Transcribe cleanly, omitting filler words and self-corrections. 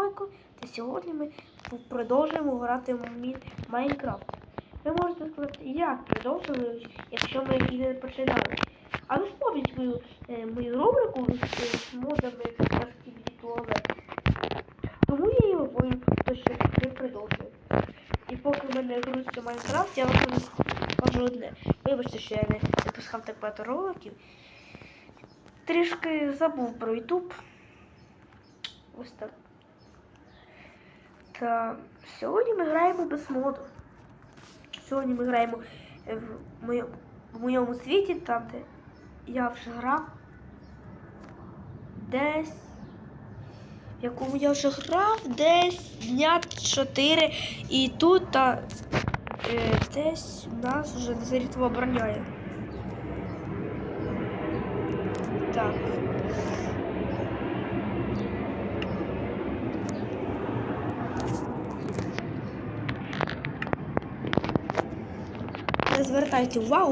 Бойко, та сьогодні ми продовжуємо грати в Майнкрафт. Ви можете сказати, як продовжили, якщо ми її не починали. А ви спомніть мою рубрику з модами на Skibidi Toilet. Тому я її вивожу, то що не продовжую. І поки в мене грузиться Майнкрафт, я вам скажу одне. Вибачте, що я не запускав так багато роликів. Трішки забув про YouTube. Ось так. Та сьогодні ми граємо без моду. Сьогодні ми граємо в моєму світі, там де я вже грав. Десь. В якому я вже грав десь дня 4. І тут десь нас вже Незарітова обороняє. Так. Не звертайте увагу,